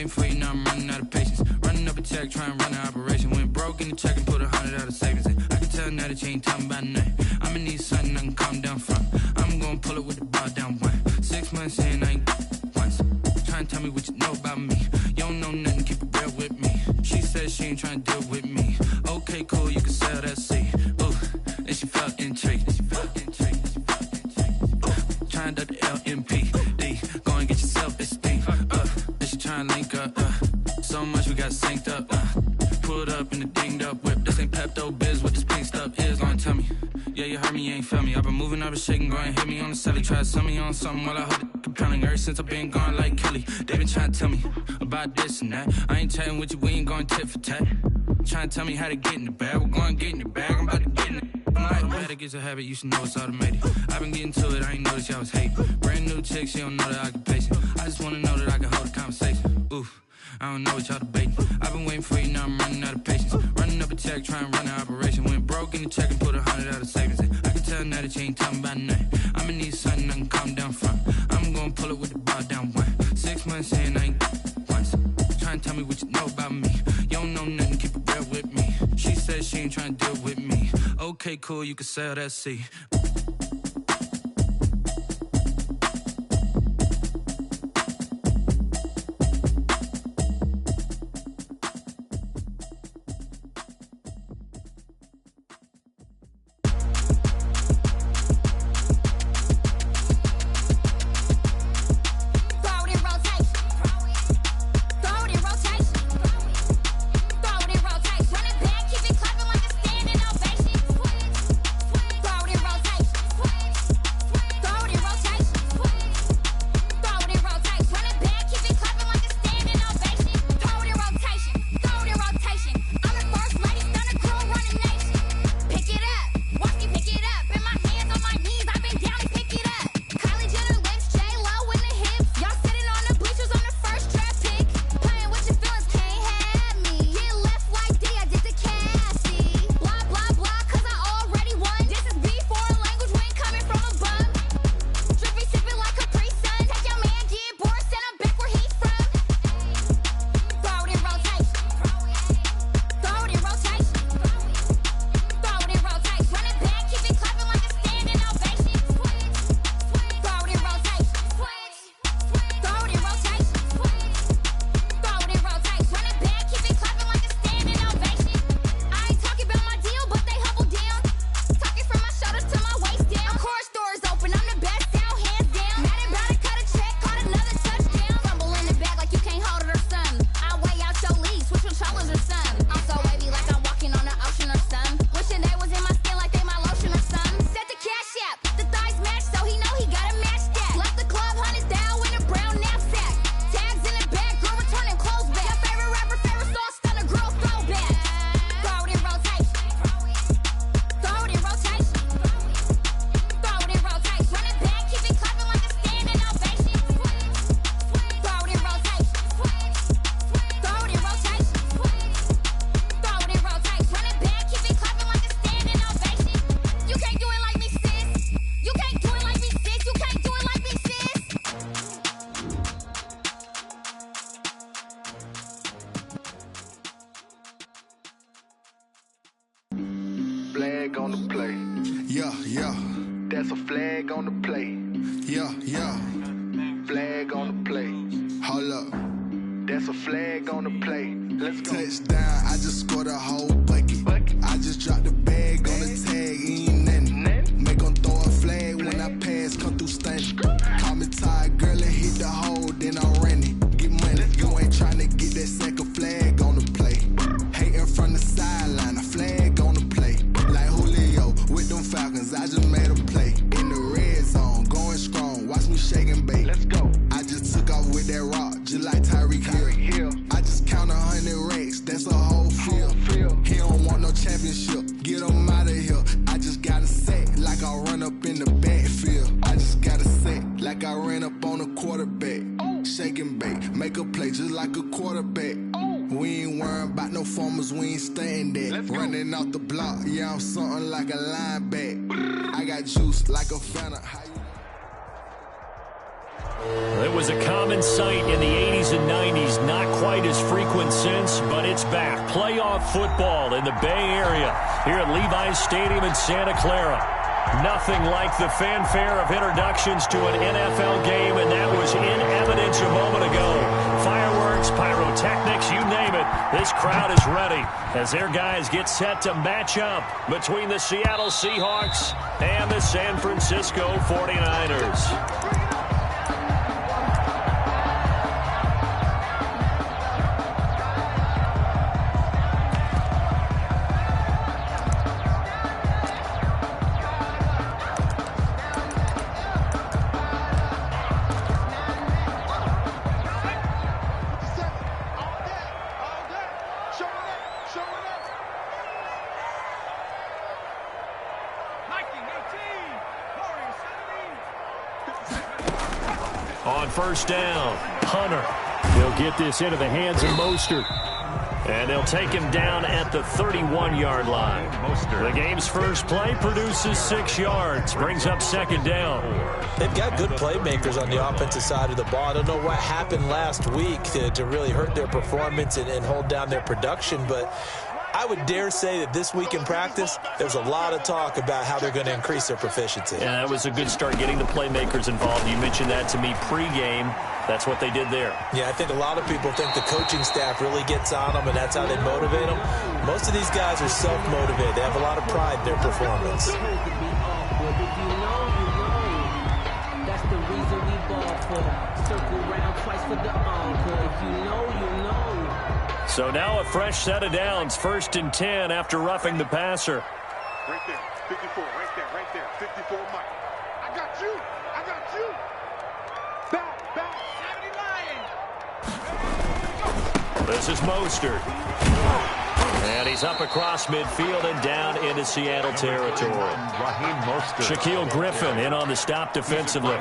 waiting for you, now I'm running out of patience. Running up a check, trying to run an operation. Went broke in the check and put 100 out of savings in. I can tell now that you ain't talking about nothing. I'ma need something I can calm down from. I'm gonna pull it with the bar down one. 6 months in, I ain't once. Trying to tell me what you know about me. You don't know nothing, keep it real with me. She said she ain't trying to deal with me. Okay, cool, you can sell that seat. Ooh, and she felt intrigued. Trying to the LMPD. Go and get your self-esteem. And she trying to link up. So much we got synced up. Pulled up in the dinged up whip. This ain't Pepto Biz, what this pink stuff is. Long tell me. Yeah, you heard me, you ain't felt me. I've been moving, I've been shaking, go and hit me on the celly. Try to sell me on something while I hold it compelling. Ever since I've been gone like Kelly, they been trying to tell me about this and that. I ain't chatting with you, we ain't going tit for tat. Trying to tell me how to get in the bag. We're going to get in the bag, I'm about to get in it. I'm like, better get a habit, you should know it's automated. I've been getting to it, I ain't noticed y'all was hating. Brand new chick, she don't know the occupation. I just wanna know that I can hold a conversation. Oof, I don't know what y'all debating. I've been waiting for you, now I'm running out of patience. Running up a check, trying to run an operation. Went broke in the check and put 100 out of savings in. I can tell now that you ain't talking about nothing. I'ma need something I can calm down from. I'm gonna pull it with the bar down one. 6 months in, I ain't once. Trying to tell me what you know about me. You don't know nothing, keep it real with me. She said she ain't trying to deal with me. Okay, cool, you can sell that seat. Flag on the play. Yeah, yeah. That's a flag on the play. Yeah, yeah. Flag on the play. Hold up. That's a flag on the play. Let's go. Touchdown, I just scored a whole bucket. I just dropped the bag on the tag, ain't nothing. Make 'em throw a flag when I pass, come through stunning. Call me tired, girl, and hit the hole, then I'm running. Get money, you ain't tryna get that second flag on the play. Hating from the sideline, a flag on the play. Like Julio with them Falcons, I just made a play. In the red zone, going strong, watch me shake and bake. Let's go. I just took off with that rock, just like Tyreek Hill. I just count 100 racks, that's a whole field. He don't want no championship, get him out of here. I just got a set, like I run up in the backfield. I just got a set, like I ran up on a quarterback. Shake and bake, make a play just like a quarterback. We ain't worrying about no formers, we ain't staying there. Running off the block, yeah, I'm something like a lineback. I got juice like a Fanta. It was a common sight in the 80s and 90s, not quite as frequent since, but it's back. Playoff football in the Bay Area here at Levi's Stadium in Santa Clara. Nothing like the fanfare of introductions to an NFL game, and that was in evidence a moment ago. Fireworks, pyrotechnics, you name it. This crowd is ready as their guys get set to match up between the Seattle Seahawks and the San Francisco 49ers. On first down, Hunter. He'll get this into the hands of Mostert. And they'll take him down at the 31-yard line. The game's first play produces 6 yards, brings up second down. They've got good playmakers on the offensive side of the ball. I don't know what happened last week to really hurt their performance and hold down their production, but I would dare say that this week in practice, there's a lot of talk about how they're going to increase their proficiency. Yeah, that was a good start getting the playmakers involved. You mentioned that to me pregame. That's what they did there. Yeah, I think a lot of people think the coaching staff really gets on them, and that's how they motivate them. Most of these guys are self-motivated. They have a lot of pride in their performance. That's the reason we ball for. Circle round twice for the encore. If you know, you know. So now a fresh set of downs, 1st and 10 after roughing the passer. Right there, 54, right there, 54, Mike. I got you, I got you. Back, 70 Lions. This is Mostert. And he's up across midfield and down into Seattle territory. Shaquille Griffin in on the stop defensively.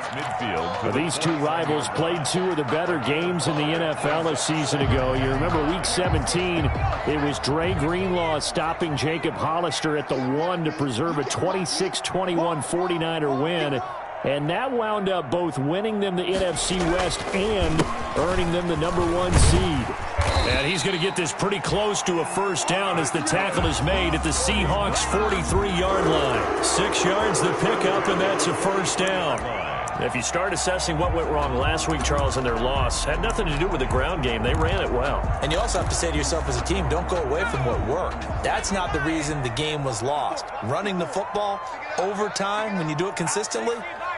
These two rivals played 2 of the better games in the NFL a season ago. You remember week 17, it was Dre Greenlaw stopping Jacob Hollister at the 1 to preserve a 26-21 49er win. And that wound up both winning them the NFC West and earning them the #1 seed. And he's going to get this pretty close to a first down as the tackle is made at the Seahawks 43-yard line. 6 yards the pickup, and that's a first down. If you start assessing what went wrong last week, Charles, in their loss, had nothing to do with the ground game. They ran it well. And you also have to say to yourself as a team, don't go away from what worked. That's not the reason the game was lost. Running the football over time, when you do it consistently,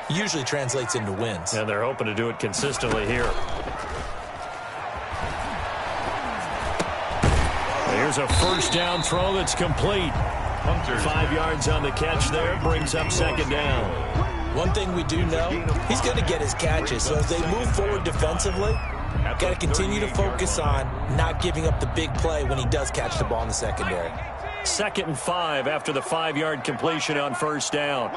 usually translates into wins. And they're hoping to do it consistently here. Here's a first down throw that's complete. 5 yards on the catch there, brings up second down. One thing we do know, he's going to get his catches. So as they move forward defensively, got to continue to focus on not giving up the big play when he does catch the ball in the secondary. 2nd and 5 after the 5-yard completion on first down.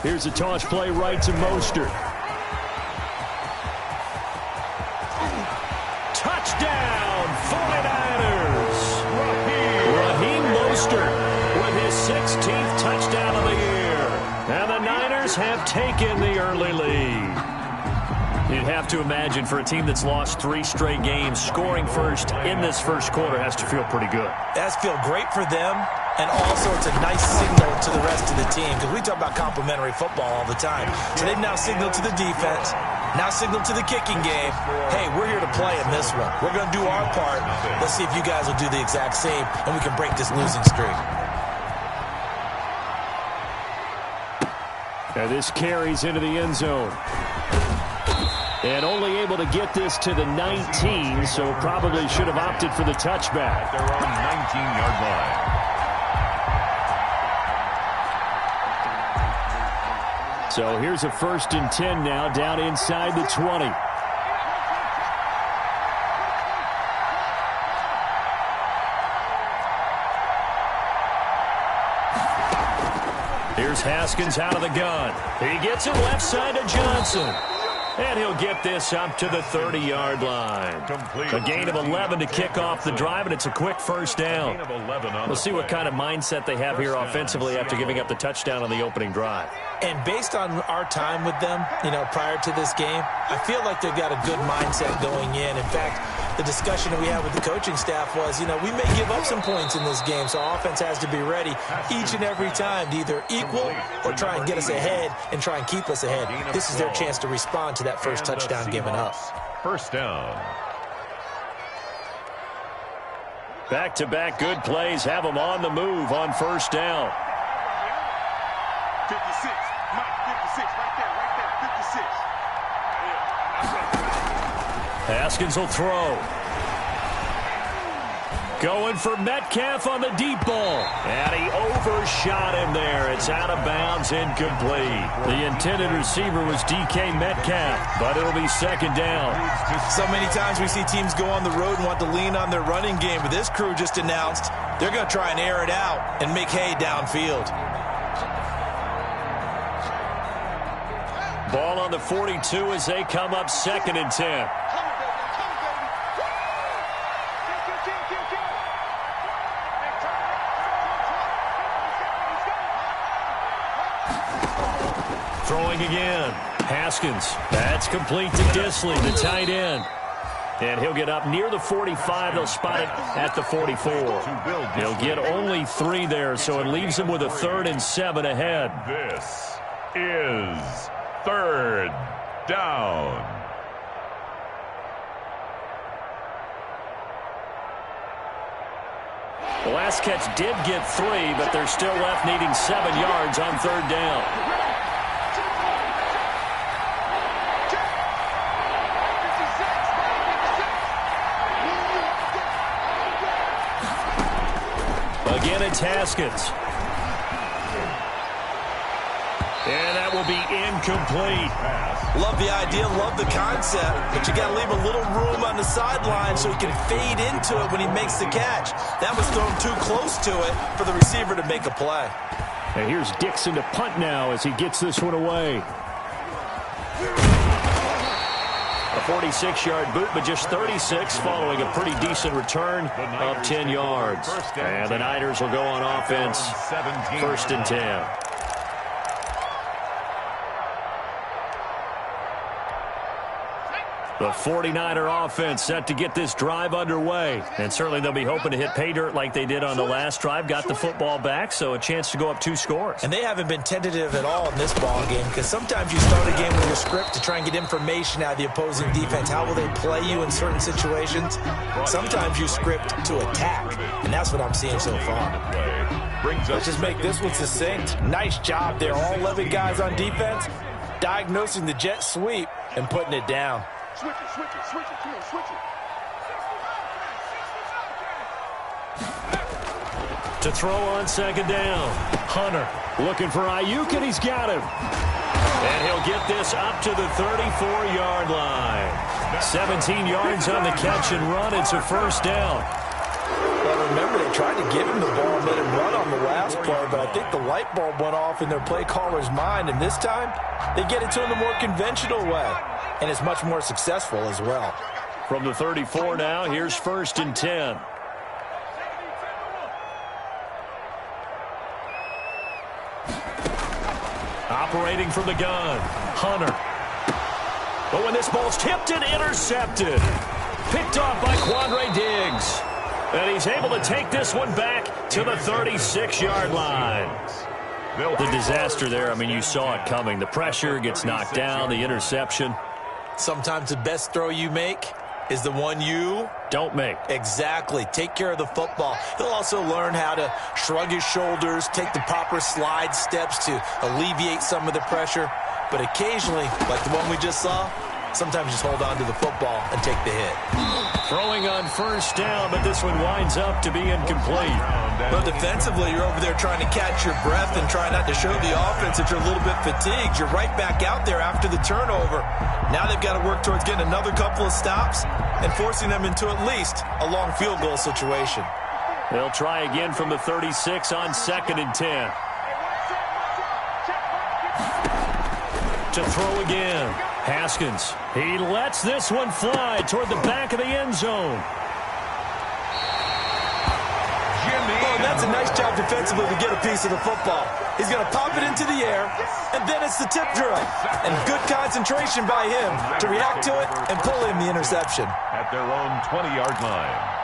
Here's a toss play right to Mostert. Touchdown, 49ers! Raheem Mostert with his 16th touchdown of the year. And the Niners have taken the early lead. You'd have to imagine for a team that's lost 3 straight games, scoring first in this first quarter has to feel pretty good. That's feel great for them, and also it's a nice signal to the rest of the team, because we talk about complimentary football all the time. So they've now signaled to the defense, now signaled to the kicking game, hey, we're here to play in this one. We're going to do our part. Let's see if you guys will do the exact same, and we can break this losing streak. And this carries into the end zone. And only able to get this to the 19, so probably should have opted for the touchback. They're on 19-yard line. So here's a 1st and 10 now, down inside the 20. Here's Haskins out of the gun. He gets it left side to Johnson. And he'll get this up to the 30-yard line. Complete. A gain of 11 to kick off the drive, and it's a quick first down. We'll see what kind of mindset they have here offensively after giving up the touchdown on the opening drive. And based on our time with them, prior to this game, I feel like they've got a good mindset going in. In fact, the discussion that we had with the coaching staff was, we may give up some points in this game, so our offense has to be ready each and every time to either equal or try and get us ahead and try and keep us ahead. This is their chance to respond to that first touchdown given up. First down. Back-to-back good plays have them on the move on first down. 56. Mike, 56. Right there. 56. Haskins will throw. Going for Metcalf on the deep ball. And he overshot him there. It's out of bounds, incomplete. The intended receiver was DK Metcalf, but it'll be second down. So many times we see teams go on the road and want to lean on their running game, but this crew just announced they're going to try and air it out and make hay downfield. Ball on the 42 as they come up 2nd and 10. Throwing again. Haskins. That's complete to Disley, the tight end. And he'll get up near the 45. They'll spot it at the 44. He'll get only 3 there, so it leaves him with a 3rd and 7 ahead. This is 3rd down. The last catch did get 3, but they're still left needing 7 yards on 3rd down. Again, it's Haskins. And that will be incomplete. Love the idea, love the concept, but you got to leave a little room on the sideline so he can fade into it when he makes the catch. That was thrown too close to it for the receiver to make a play. And here's Dixon to punt now as he gets this one away. A 46-yard boot, but just 36 following a pretty decent return of 10 yards. And the Niners will go on offense, 1st and 10. The 49er offense set to get this drive underway. And certainly they'll be hoping to hit pay dirt like they did on the last drive. Got the football back, so a chance to go up 2 scores. And they haven't been tentative at all in this ball game, because sometimes you start a game with your script to try and get information out of the opposing defense. How will they play you in certain situations? Sometimes you script to attack, and that's what I'm seeing so far. Let's just make this one succinct. Nice job there. All 11 guys on defense diagnosing the jet sweep and putting it down. Switch it, switch it, switch it. Come on, switch it. To throw on 2nd down. Hunter looking for Ayuk, and he's got him. And he'll get this up to the 34-yard line. 17 yards on the catch and run. It's a first down. Well, remember, they tried to give him the ball and let him run on the last play, but I think the light bulb went off in their play caller's mind, and this time they get it to him the more conventional way, and it's much more successful as well. From the 34 now, here's 1st and 10. Operating from the gun, Hunter. But when this ball's tipped and intercepted, picked off by Quandre Diggs. And he's able to take this one back to the 36-yard line. The disaster there, I mean, you saw it coming. The pressure gets knocked down, the interception. Sometimes the best throw you make is the one you don't make. Exactly. Take care of the football. He'll also learn how to shrug his shoulders, take the proper slide steps to alleviate some of the pressure. But occasionally, like the one we just saw, sometimes just hold on to the football and take the hit. Throwing on 1st down, but this one winds up to be incomplete. But defensively, you're over there trying to catch your breath and try not to show the offense that you're a little bit fatigued. You're right back out there after the turnover. Now they've got to work towards getting another couple of stops and forcing them into at least a long field goal situation. They'll try again from the 36 on 2nd and 10. To throw again. Haskins, he lets this one fly toward the back of the end zone. Oh, that's a nice job defensively to get a piece of the football. He's going to pop it into the air, and then it's the tip drill. And good concentration by him to react to it and pull in the interception. At their own 20-yard line.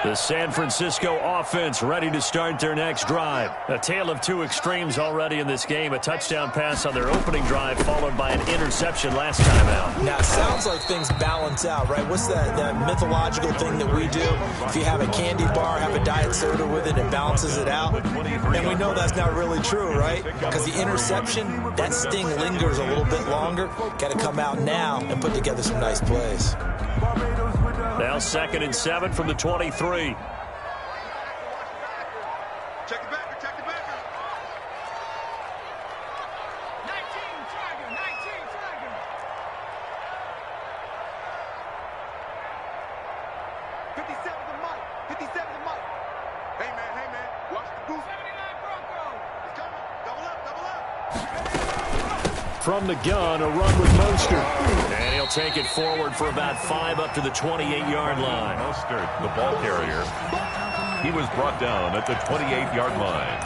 The San Francisco offense ready to start their next drive. A tale of two extremes already in this game. A touchdown pass on their opening drive followed by an interception last time out. Now, it sounds like things balance out, right? What's that mythological thing that we do? If you have a candy bar, have a diet soda with it, it balances it out. And we know that's not really true, right? Because the interception, that sting lingers a little bit longer. Got to come out now and put together some nice plays. Now 2nd and 7 from the 23. Check the backer, check the backer. 19, Tiger, 19, Tiger. 57 to Mike, 57 to Mike. Hey man, watch the goose. 79 Bronco. It's coming, double up. From the gun, a run with Mostert. And he'll take it forward for about 5 up to the 28-yard line. Mostert, the ball carrier. He was brought down at the 28-yard line.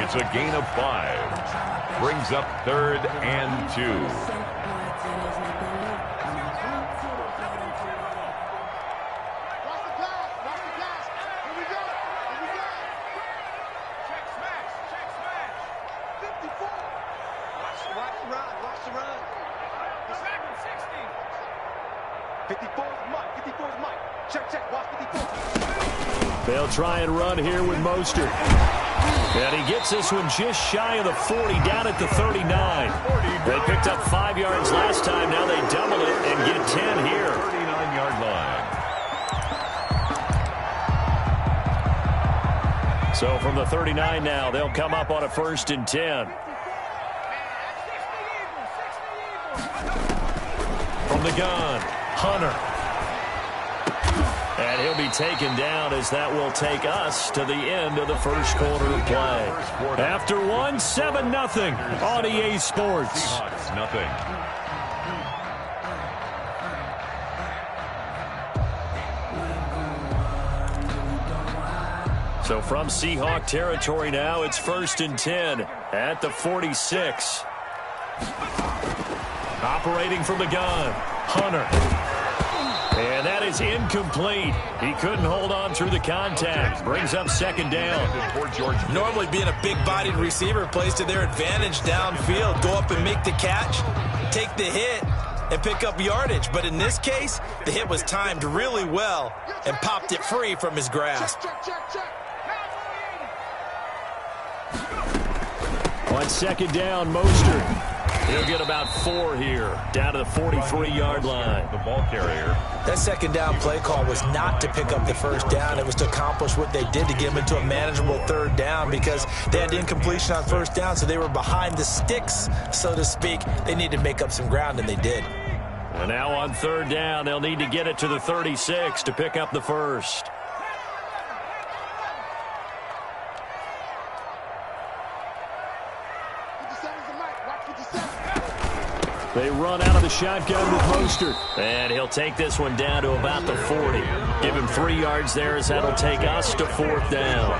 It's a gain of 5. Brings up 3rd and 2. They'll try and run here with Mostert. And he gets this one just shy of the 40, down at the 39. They picked up 5 yards last time. Now they double it and get 10 here. 39-yard line. So from the 39 now, they'll come up on a 1st and 10. From the gun, Hunter. And he'll be taken down as that will take us to the end of the first quarter of play. After one, 7-0 on EA Sports. Seahawks, nothing. So from Seahawk territory now, it's 1st and 10 at the 46. Operating from the gun, Hunter. And that is incomplete. He couldn't hold on through the contact. Brings up 2nd down. Normally being a big-bodied receiver plays to their advantage downfield. Go up and make the catch, take the hit, and pick up yardage. But in this case, the hit was timed really well and popped it free from his grasp. On 2nd down, Mostert. He'll get about 4 here, down to the 43-yard line. The ball carrier. That 2nd down play call was not to pick up the 1st down. It was to accomplish what they did to get them into a manageable 3rd down because they had incompletion on 1st down, so they were behind the sticks, so to speak. They needed to make up some ground, and they did. And now on 3rd down, they'll need to get it to the 36 to pick up the 1st. They run out of the shotgun with Mostert. And he'll take this one down to about the 40. Give him 3 yards there as that'll take us to 4th down.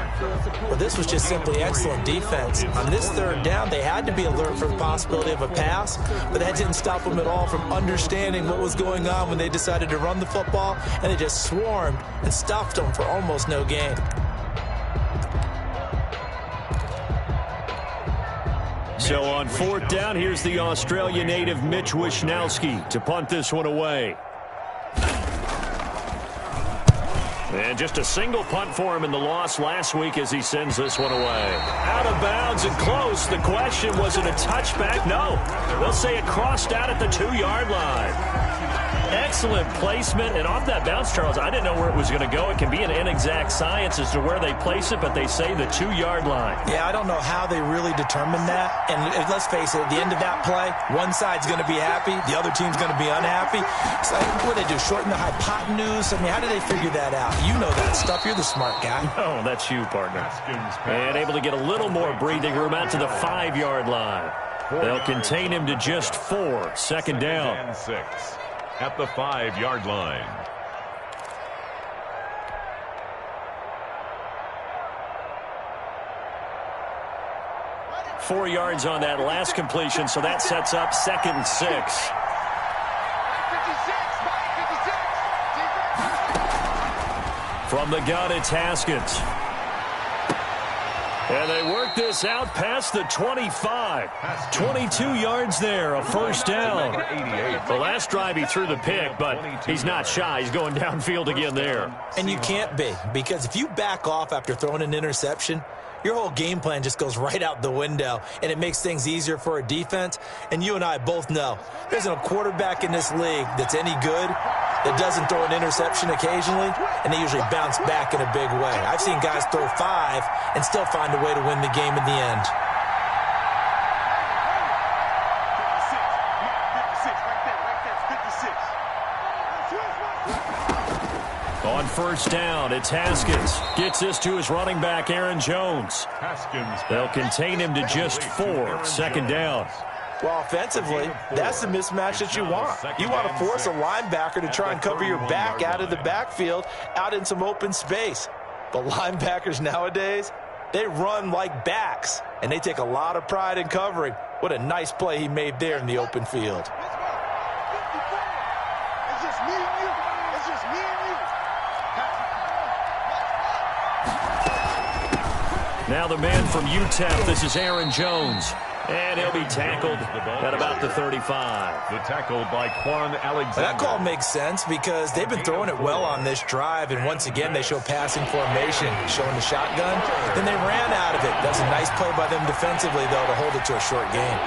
Well, this was just simply excellent defense. On this 3rd down, they had to be alert for the possibility of a pass, but that didn't stop them at all from understanding what was going on when they decided to run the football, and they just swarmed and stuffed them for almost no gain. So on 4th down, here's the Australia native Mitch Wishnowsky to punt this one away. And just a single punt for him in the loss last week as he sends this one away. Out of bounds and close. The question, was it a touchback? No. They'll say it crossed out at the 2-yard line. Excellent placement, and off that bounce, Charles, I didn't know where it was going to go. It can be an inexact science as to where they place it, but they say the 2-yard line. Yeah, I don't know how they really determine that. And let's face it, at the end of that play, one side's going to be happy, the other team's going to be unhappy. It's like, what do they do, shorten the hypotenuse? I mean, how do they figure that out? You know that stuff. You're the smart guy. Oh, that's you, partner. And able to get a little more breathing room out to the 5-yard line. They'll contain him to just 4. Second down. And 6 at the 5-yard line. Four yards on that last completion, so that sets up 2nd and 6. From the gun, it's Haskins. And they work this out past the 25. 22 yards there, a first down. The last drive he threw the pick, but he's not shy. He's going downfield again there. And you can't be, because if you back off after throwing an interception, your whole game plan just goes right out the window, and it makes things easier for a defense. And you and I both know there's a quarterback in this league that's any good that doesn't throw an interception occasionally, and they usually bounce back in a big way. I've seen guys throw 5 and still find a way to win the game in the end. On first down, it's Haskins. Gets this to his running back, Aaron Jones. They'll contain him to just 4. Second down. Well, offensively, that's the mismatch that you want. You want to force a linebacker to try and cover your back out of the backfield, out in some open space. But linebackers nowadays, they run like backs, and they take a lot of pride in covering. What a nice play he made there in the open field. It's just me and you. It's just me and you. Now the man from UTEP, this is Aaron Jones. And he'll be tackled at about the 35. The tackle by Quan Alexander. That call makes sense because they've been throwing it well on this drive, and once again they show passing formation, showing the shotgun. Then they ran out of it. That's a nice play by them defensively, though, to hold it to a short game.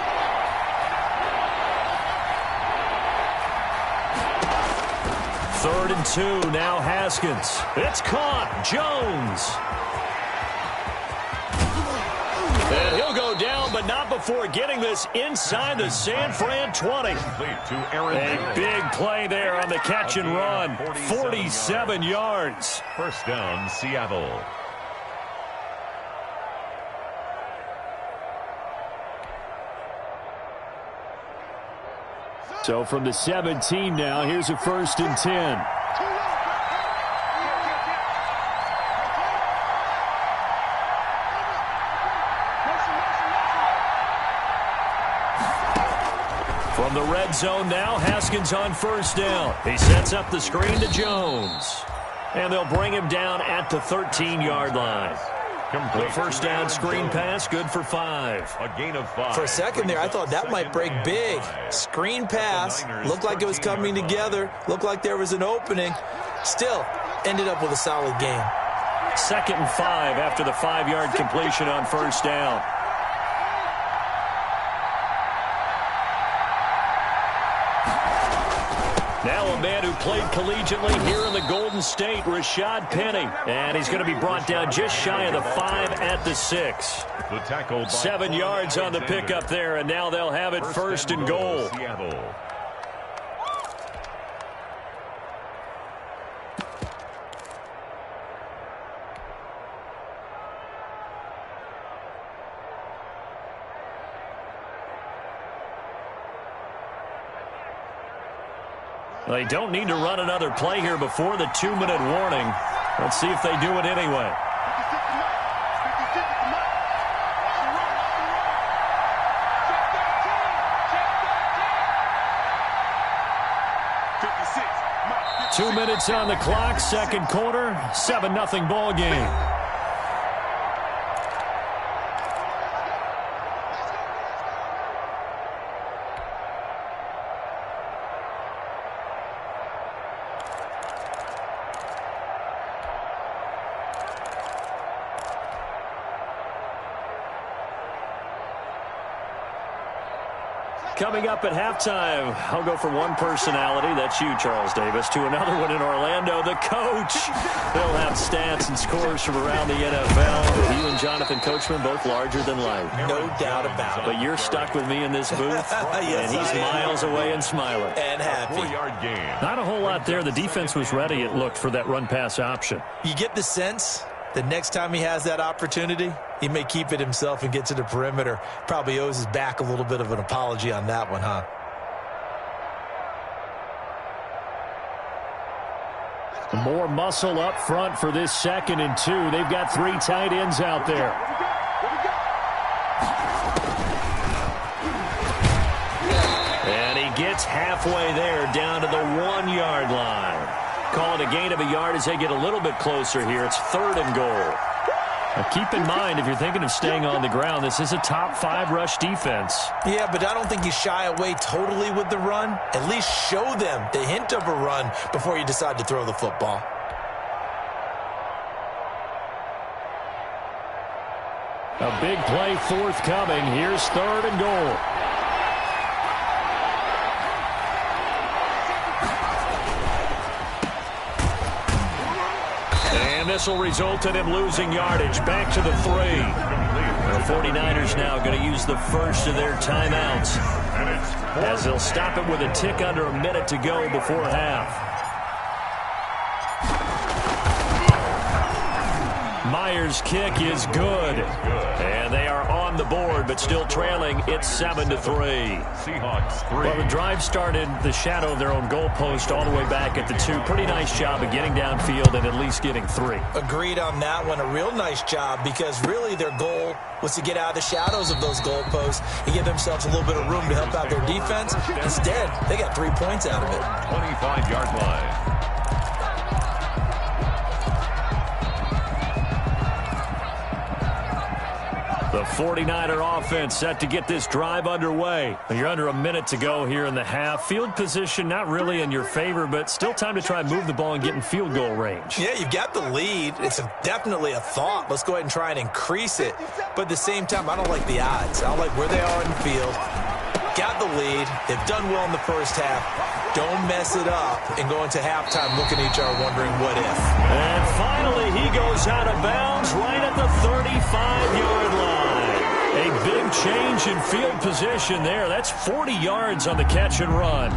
Third and 2, now Haskins. It's caught. Jones. And he'll go down, but not before getting this inside the San Fran 20. A big play there on the catch and run. 47 yards. First down, Seattle. So from the 17 now, here's a 1st and 10. From the red zone now, Haskins on first down. He sets up the screen to Jones. And they'll bring him down at the 13-yard line. The first down screen pass, good for 5. A gain of 5. For a second there, I thought that might break big. Screen pass, looked like it was coming together, looked like there was an opening. Still, ended up with a solid game. 2nd and 5 after the 5-yard completion on first down. Now a man who played collegiately here in the Golden State, Rashad Penny. And he's going to be brought down just shy of the 5 at the 6. The tackle 7 yards on the pickup there, and now they'll have it first and goal. Seattle. They don't need to run another play here before the 2-minute warning. Let's see if they do it anyway. Two minutes on the clock, second quarter, 7-0 ball game. Coming up at halftime, I'll go from one personality, that's you, Charles Davis, to another one in Orlando, the coach. They'll have stats and scores from around the NFL. You and Jonathan Coachman, both larger than life. No doubt about it. But you're stuck with me in this booth, Yes, and he's miles away and smiling. And happy. 4-yard gain. Not a whole lot there. The defense was ready, it looked, for that run-pass option. You get the sense that next time he has that opportunity, he may keep it himself and get to the perimeter. Probably owes his back a little bit of an apology on that one, huh? More muscle up front for this 2nd and 2. They've got 3 tight ends out there. And he gets halfway there, down to the 1-yard line. Call it a gain of a yard as they get a little bit closer here. It's 3rd and goal. Now keep in mind, if you're thinking of staying on the ground, this is a top 5 rush defense. Yeah, but I don't think you shy away totally with the run. At least show them the hint of a run before you decide to throw the football. A big play forthcoming. Here's 3rd and goal. And this will result in him losing yardage. Back to the 3. The 49ers now going to use the first of their timeouts, as they'll stop it with a tick under a minute to go before half. Myers' kick is good. And they are on the board, but still trailing. It's 7-3. Seahawks 3. Well, the drive started the shadow of their own goalpost all the way back at the 2. Pretty nice job of getting downfield and at least getting 3. Agreed on that one. A real nice job, because really their goal was to get out of the shadows of those goalposts and give themselves a little bit of room to help out their defense. Instead, they got 3 points out of it. 25-yard line. The 49er offense set to get this drive underway. You're under a minute to go here in the half. Field position not really in your favor, but still time to try and move the ball and get in field goal range. Yeah, you've got the lead. It's definitely a thought. Let's go ahead and try and increase it. But at the same time, I don't like the odds. I don't like where they are in the field. Got the lead. They've done well in the first half. Don't mess it up and go into halftime looking at each other wondering what if. And finally, he goes out of bounds right at the 35-yard line. A big change in field position there. That's 40 yards on the catch and run.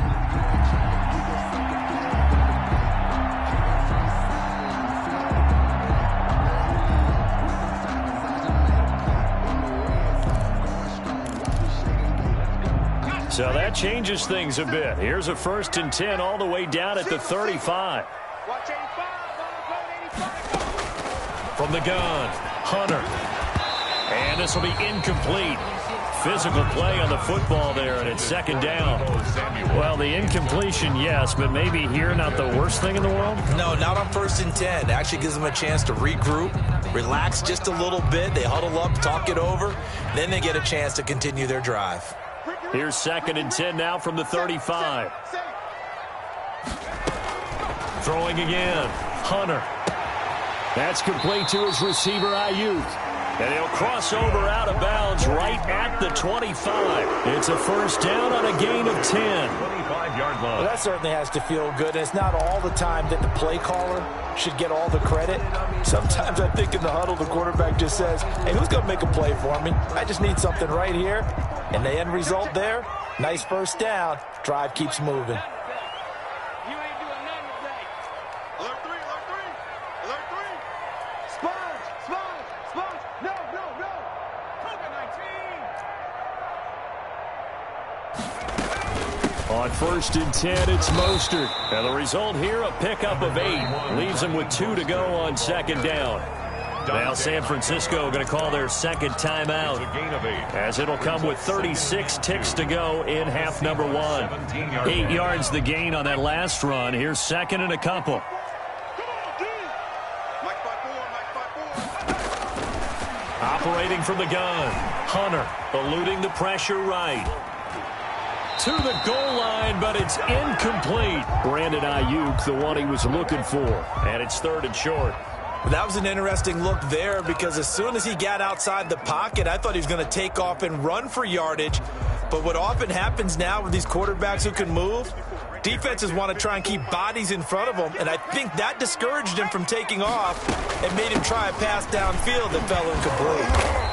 So that changes things a bit. Here's a 1st and 10 all the way down at the 35. From the gun, Hunter. And this will be incomplete. Physical play on the football there, and it's 2nd down. Well, the incompletion, yes, but maybe here not the worst thing in the world? No, not on 1st and 10. It actually gives them a chance to regroup, relax just a little bit. They huddle up, talk it over. Then they get a chance to continue their drive. Here's 2nd and 10 now from the 35. Throwing again. Hunter. That's complete to his receiver, Ayuk. And he'll cross over out of bounds right at the 25. It's a 1st down on a gain of 10. 25-yard line. Well, that certainly has to feel good. And it's not all the time that the play caller should get all the credit. Sometimes I think in the huddle, the quarterback just says, hey, who's going to make a play for me? I just need something right here. And the end result there, nice 1st down. Drive keeps moving. On 1st and 10, it's Mostert. And the result here, a pickup of 8. Leaves them with 2 to go on 2nd down. Now San Francisco going to call their 2nd timeout, as it'll come with 36 ticks to go in half number 1. 8 yards the gain on that last run. Here's 2nd and a couple. Operating from the gun, Hunter eluding the pressure right. To the goal line, but it's incomplete. Brandon Ayuk, the one he was looking for. And it's 3rd and short. That was an interesting look there, because as soon as he got outside the pocket, I thought he was going to take off and run for yardage. But what often happens now with these quarterbacks who can move, defenses want to try and keep bodies in front of them, and I think that discouraged him from taking off and made him try a pass downfield that fell incomplete.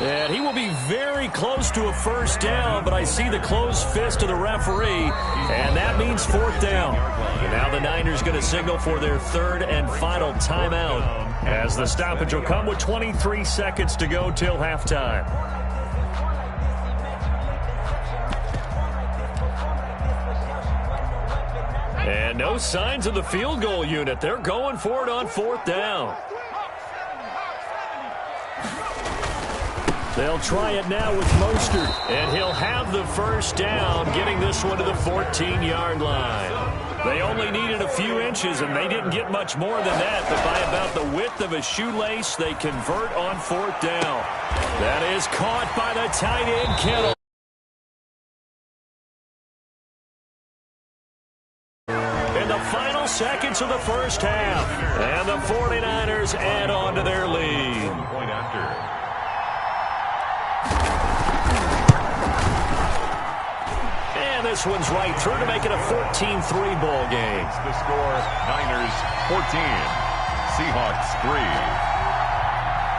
And he will be very close to a first down, but I see the closed fist of the referee, and that means fourth down. And now the Niners going to signal for their third and final timeout, as the stoppage will come with 23 seconds to go till halftime. And no signs of the field goal unit. They're going for it on fourth down. They'll try it now with Mostert, and he'll have the first down, getting this one to the 14-yard line. They only needed a few inches, and they didn't get much more than that, but by about the width of a shoelace, they convert on fourth down. That is caught by the tight end, Kittle. In the final seconds of the first half, and the 49ers add on to their lead. Point after. And this one's right through to make it a 14-3 ball game. The score, Niners 14, Seahawks 3.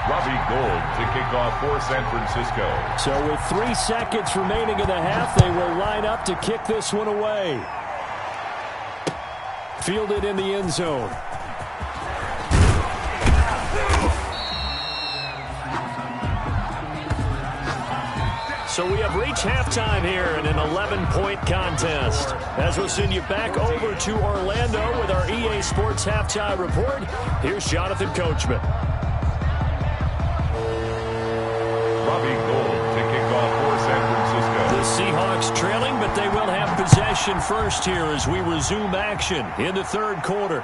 Robbie Gould to kick off for San Francisco. So with 3 seconds remaining in the half, they will line up to kick this one away. Fielded in the end zone. So we have reached halftime here in an 11-point contest. As we'll send you back over to Orlando with our EA Sports Halftime Report, here's Jonathan Coachman. Robbie Gould to kick off for San Francisco. The Seahawks trailing, but they will have possession first here as we resume action in the third quarter.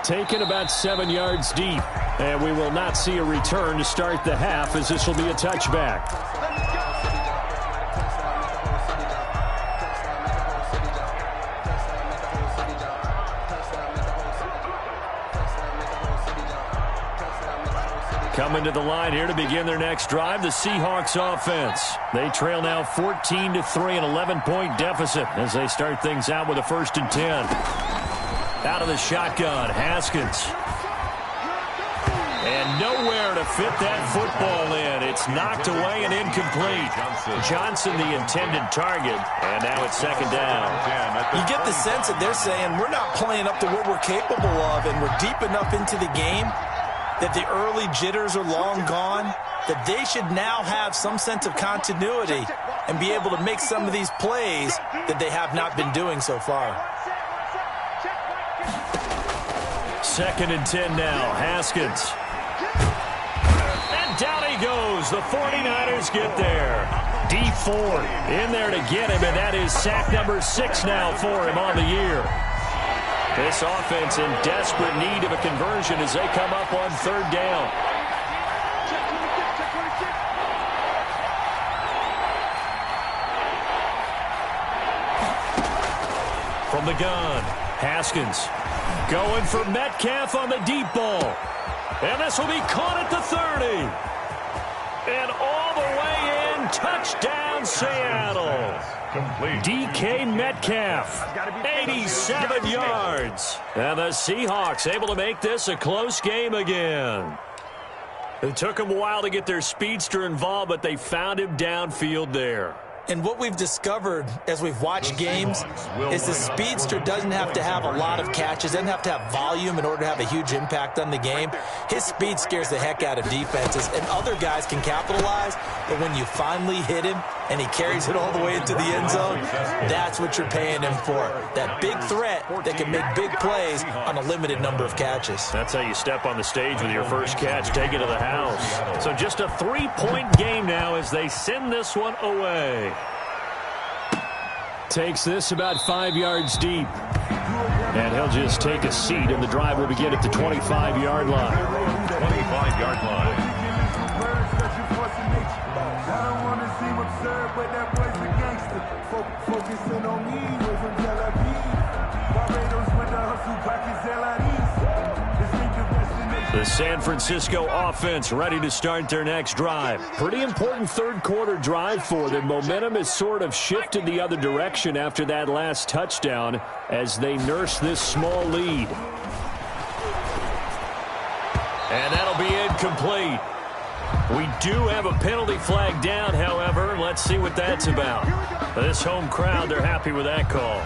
Taken about 7 yards deep, and we will not see a return to start the half as this will be a touchback. Coming to the line here to begin their next drive, the Seahawks offense. They trail now 14-3, an 11-point deficit as they start things out with a 1st and 10. Out of the shotgun, Haskins. And nowhere to fit that football in. It's knocked away and incomplete. Johnson, the intended target, and now it's 2nd down. You get the sense that they're saying we're not playing up to what we're capable of, and we're deep enough into the game that the early jitters are long gone, that they should now have some sense of continuity and be able to make some of these plays that they have not been doing so far. 2nd and 10 now, Haskins. And down he goes. The 49ers get there. D Ford in there to get him, and that is sack number 6 now for him on the year. This offense in desperate need of a conversion as they come up on 3rd down. From the gun, Haskins going for Metcalf on the deep ball. And this will be caught at the 30. And all the way in, touchdown Seattle. Complete. DK Metcalf, 87 yards. And the Seahawks able to make this a close game again. It took them a while to get their speedster involved, but they found him downfield there. And what we've discovered as we've watched games is the speedster doesn't have to have a lot of catches, doesn't have to have volume in order to have a huge impact on the game. His speed scares the heck out of defenses, and other guys can capitalize, but when you finally hit him and he carries it all the way into the end zone, that's what you're paying him for. That big threat that can make big plays on a limited number of catches. That's how you step on the stage with your first catch, take it to the house. So just a 3-point game now as they send this one away. Takes this about 5 yards deep. And he'll just take a seat, and the drive will begin at the 25-yard line. 25-yard line. I don't want to seem absurd, but that boy's a gangster. Focusing on me, way from Tel Aviv. Barbados with the hustle, pockets LIDs. Distinct destination. The San Francisco offense ready to start their next drive. Pretty important third-quarter drive for them. Momentum has sort of shifted the other direction after that last touchdown as they nurse this small lead. And that'll be incomplete. We do have a penalty flag down, however. Let's see what that's about. This home crowd, they're happy with that call.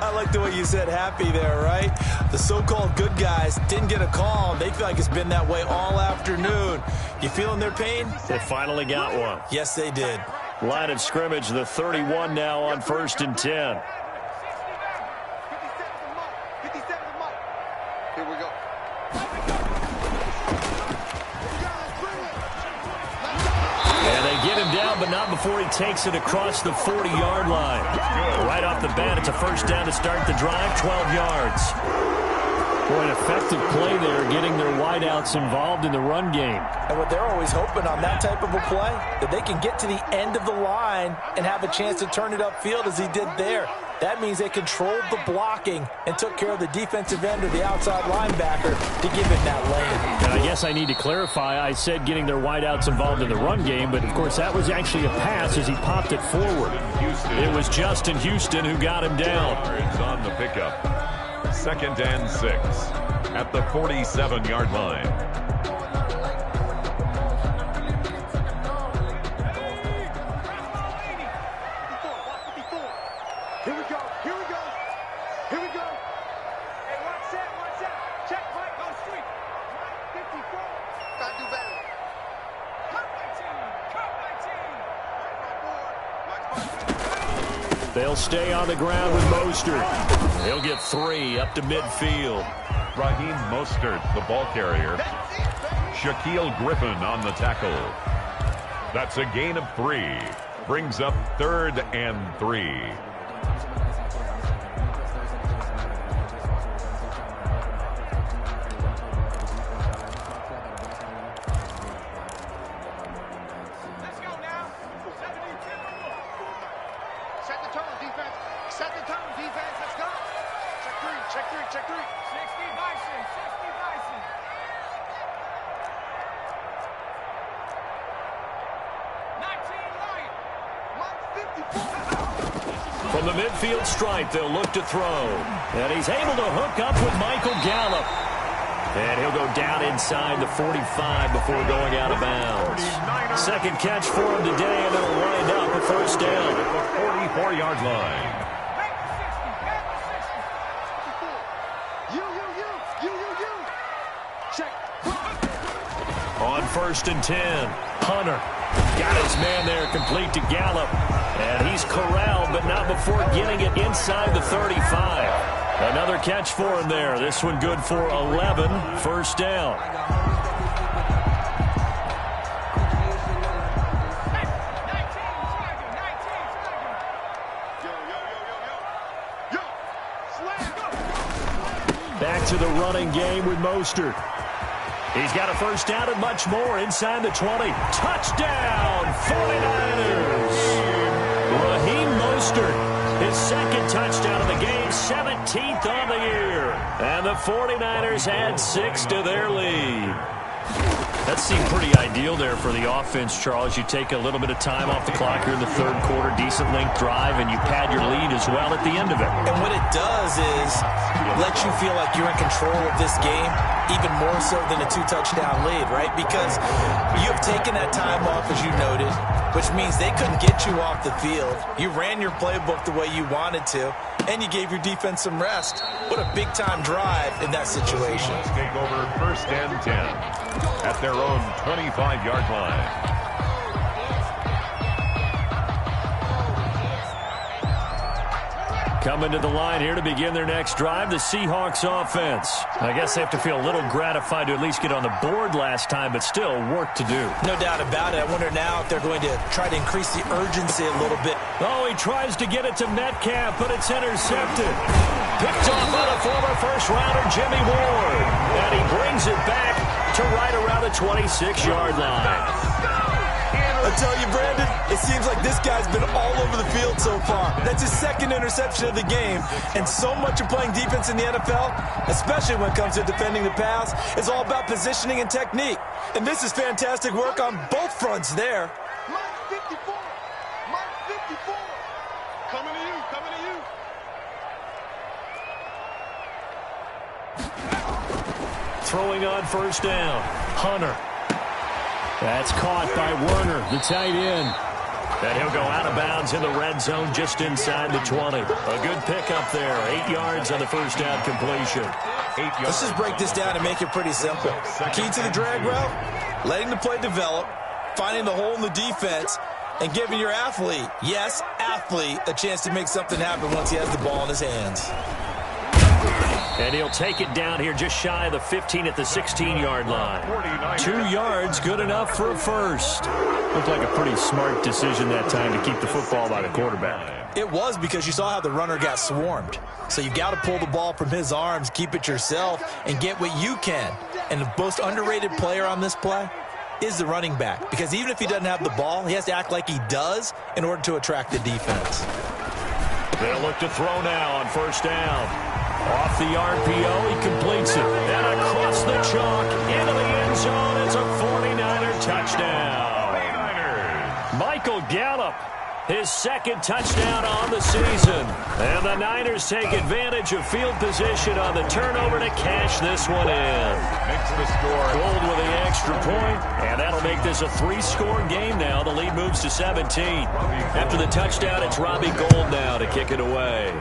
I like the way you said happy there, right? The so-called good guys didn't get a call. They feel like it's been that way all afternoon. You feeling their pain? They finally got one. Yes, they did. Line of scrimmage, the 31 now on 1st and 10. Here we go. And they get him down, but not before he takes it across the 40-yard line. Right off the bat, it's a first down to start the drive, 12 yards. Boy, an effective play there, getting their wideouts involved in the run game. And what they're always hoping on that type of a play, that they can get to the end of the line and have a chance to turn it upfield as he did there. That means they controlled the blocking and took care of the defensive end or the outside linebacker to give it that lane. And I guess I need to clarify, I said getting their wideouts involved in the run game, but of course that was actually a pass as he popped it forward. It was Justin Houston who got him down. It's on the pickup. 2nd and 6 at the 47-yard line. Here we go. Here we go. Here we go. Hey, watch that. Watch that. Check Mike on street. Mike 54. Gotta do better. Cut my team. Cut my team. They'll stay on the ground with Mostert. He'll get 3 up to midfield. Raheem Mostert, the ball carrier. Shaquille Griffin on the tackle. That's a gain of 3. Brings up 3rd and 3. Let's go now. 72. Set the tone, defense. Set the tone, defense. Let's go. Check 3. Check 3. Check 3. 60 Bison. 60 Bison. 19 Light. Mike 54. From the midfield stripe, they'll look to throw. And he's able to hook up with Michael Gallup. And he'll go down inside the 45 before going out of bounds. Second catch for him today, and it'll wind up a first down. At the 44-yard line. Check. On 1st and 10, Hunter got his man there, complete to Gallup. And he's corralled, but not before getting it inside the 35. Another catch for him there. This one good for 11, first down. Back to the running game with Mostert. He's got a first down and much more inside the 20. Touchdown, 49ers! Raheem Mostert, his second touchdown of the game, 17th on the year. And the 49ers add 6 to their lead. That seemed pretty ideal there for the offense, Charles. You take a little bit of time off the clock here in the third quarter, decent length drive, and you pad your lead as well at the end of it. And what it does is let you feel like you're in control of this game, even more so than a 2-touchdown lead, right? Because you have taken that time off, as you noted, which means they couldn't get you off the field. You ran your playbook the way you wanted to, and you gave your defense some rest. What a big-time drive in that situation. Let's take over 1st and 10 at their own 25-yard line. Coming to the line here to begin their next drive, the Seahawks offense. I guess they have to feel a little gratified to at least get on the board last time, but still work to do. No doubt about it. I wonder now if they're going to try to increase the urgency a little bit. Oh, he tries to get it to Metcalf, but it's intercepted. Picked off by the former first-rounder Jimmy Ward. And he brings it back to right around the 26-yard line. I tell you, Brandon, it seems like this guy's been all over the field so far. That's his second interception of the game. And so much of playing defense in the NFL, especially when it comes to defending the pass, is all about positioning and technique. And this is fantastic work on both fronts there. Mike 54. Mike 54. Coming to you. Coming to you. Throwing on first down. Hunter. That's caught by Werner, the tight end. And he'll go out of bounds in the red zone just inside the 20. A good pickup there. 8 yards on the first down completion. 8 yards. Let's just break this down and make it pretty simple. Key to the drag route, letting the play develop, finding the hole in the defense, and giving your athlete, yes, athlete, a chance to make something happen once he has the ball in his hands. And he'll take it down here just shy of the 15 at the 16-yard line. 2 yards, good enough for a first. Looked like a pretty smart decision that time to keep the football by the quarterback. It was, because you saw how the runner got swarmed. So you got to pull the ball from his arms, keep it yourself, and get what you can. And the most underrated player on this play is the running back. Because even if he doesn't have the ball, he has to act like he does in order to attract the defense. They'll look to throw now on first down. Off the RPO, he completes it. And across the chalk, into the end zone. It's a 49er touchdown. 49ers. Michael Gallup, his second touchdown on the season. And the Niners take advantage of field position on the turnover to cash this one in. Makes the score. Gold with the extra point, and that'll make this a 3-score game now. The lead moves to 17. After the touchdown, it's Robbie Gould now to kick it away.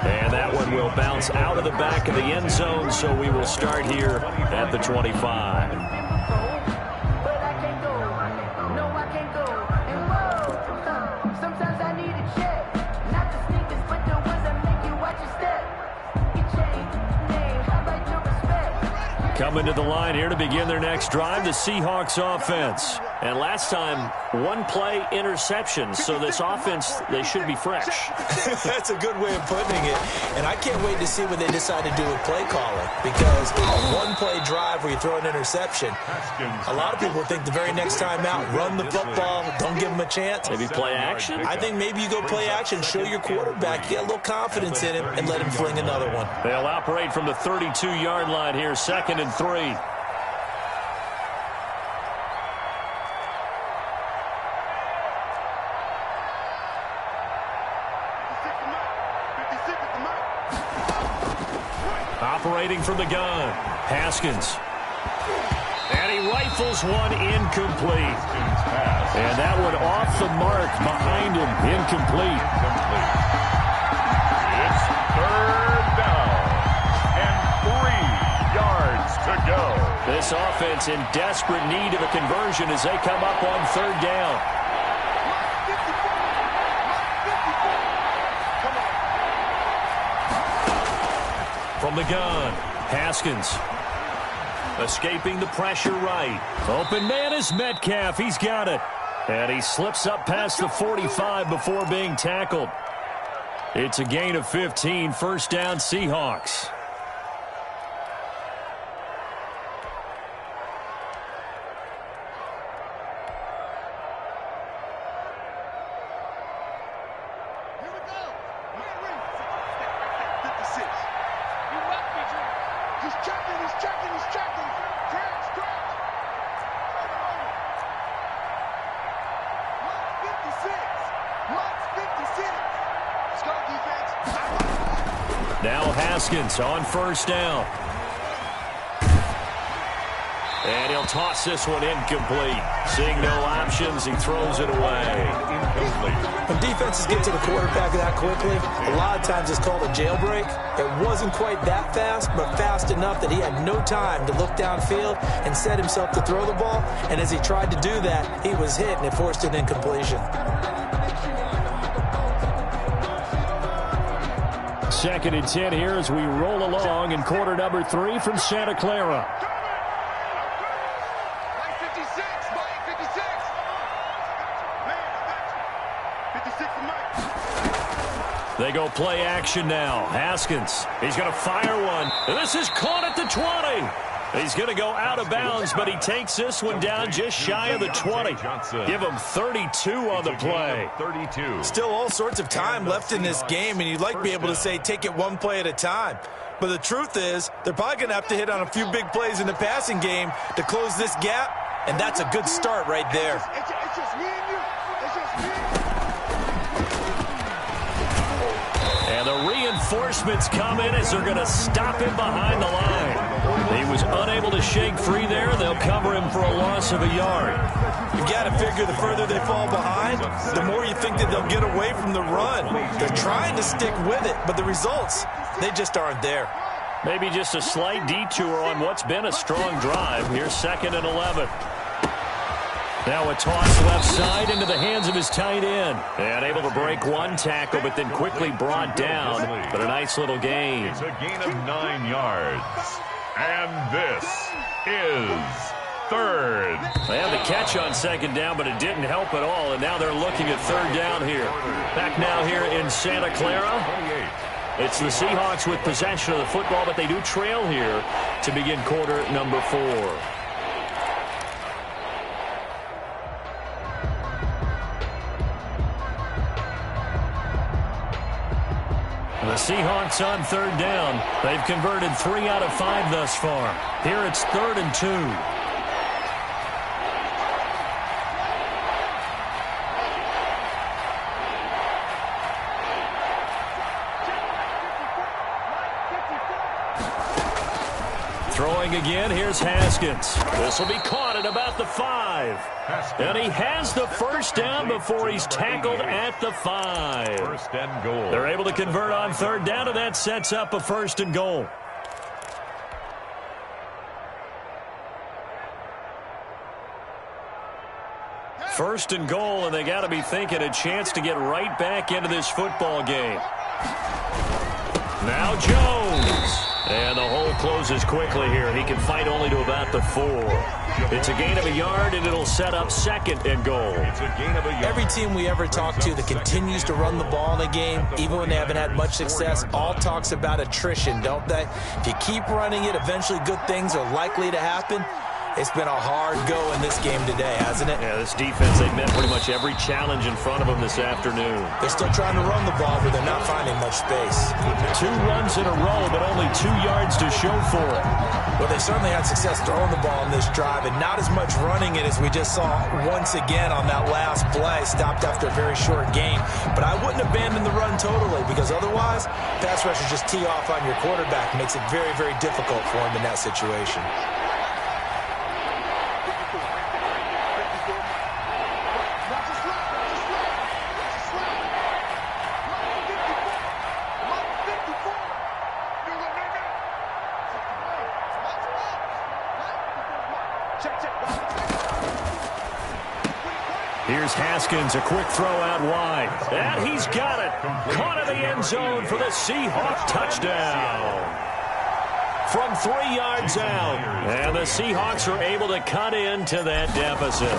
And that one will bounce out of the back of the end zone, so we will start here at the 25. Coming to the line here to begin their next drive, the Seahawks offense. And last time, 1-play interception. So this offense, they should be fresh. That's a good way of putting it. And I can't wait to see what they decide to do with play calling. Because a 1-play drive where you throw an interception, a lot of people think the very next time out, run the football, don't give them a chance. Maybe play action? I think maybe you go play action, show your quarterback, get a little confidence in him, and let him fling another one. They'll operate from the 32-yard line here, 2nd and 3. Operating from the gun, Haskins. And he rifles one incomplete. And that one off the mark behind him, incomplete. It's 3rd down and 3 yards to go. This offense in desperate need of a conversion as they come up on 3rd down. From the gun, Haskins. Escaping the pressure right. Open man is Metcalf. He's got it. And he slips up past the 45 before being tackled. It's a gain of 15. First down, Seahawks. Now Haskins on first down. And he'll toss this one incomplete. Seeing no options, he throws it away. When defenses get to the quarterback that quickly, a lot of times it's called a jailbreak. It wasn't quite that fast, but fast enough that he had no time to look downfield and set himself to throw the ball. And as he tried to do that, he was hit, and it forced an incompletion. 2nd and 10 here as we roll along in quarter number 3 from Santa Clara. Mike 56, Mike 56. Man, 56 for Mike. They go play action now. Haskins, he's going to fire one. And this is caught at the 20. He's going to go out of bounds, but he takes this one down just shy of the 20. Give him 32 on the play. 32. Still all sorts of time left in this game, and you'd like to be able to say take it one play at a time. But the truth is, they're probably going to have to hit on a few big plays in the passing game to close this gap, and that's a good start right there. It's just me and you. It's just me and you. And the reinforcements come in as they're going to stop him behind the line. He was unable to shake free there. They'll cover him for a loss of a yard. You got to figure the further they fall behind, the more you think that they'll get away from the run. They're trying to stick with it, but the results, they just aren't there. Maybe just a slight detour on what's been a strong drive. Here's 2nd and 11. Now a toss left side into the hands of his tight end. And able to break one tackle, but then quickly brought down. But a nice little gain. It's a gain of 9 yards. And this is 3rd. They had the catch on 2nd down, but it didn't help at all. And now they're looking at 3rd down here. Back now here in Santa Clara. It's the Seahawks with possession of the football, but they do trail here to begin quarter number 4. The Seahawks on 3rd down. They've converted 3 out of 5 thus far. Here it's 3rd and 2. Throwing again, here's Haskins. This will be caught at about the 5. And he has the first down before he's tackled at the 5. 1st and goal. They're able to convert on 3rd down, and that sets up a 1st and goal. First and goal, and they got to be thinking a chance to get right back into this football game. Now Jones. And the hole closes quickly here. He can fight only to about the 4. It's a gain of a yard, and it'll set up 2nd and goal. It's a gain of a yard. Every team we ever talk to that continues to run the ball in a game, even when they haven't had much success, all talks about attrition, don't they? If you keep running it, eventually good things are likely to happen. It's been a hard go in this game today, hasn't it? Yeah, this defense, they've met pretty much every challenge in front of them this afternoon. They're still trying to run the ball, but they're not finding much space. 2 runs in a row, but only 2 yards to show for it. Well, they certainly had success throwing the ball in this drive, and not as much running it as we just saw once again on that last play, stopped after a very short game. But I wouldn't abandon the run totally, because otherwise, pass rushers just tee off on your quarterback. Makes it very, very difficult for him in that situation. Here's Haskins, a quick throw out wide. And he's got it. Caught in the end zone for the Seahawks touchdown. From 3 yards out. And the Seahawks are able to cut into that deficit.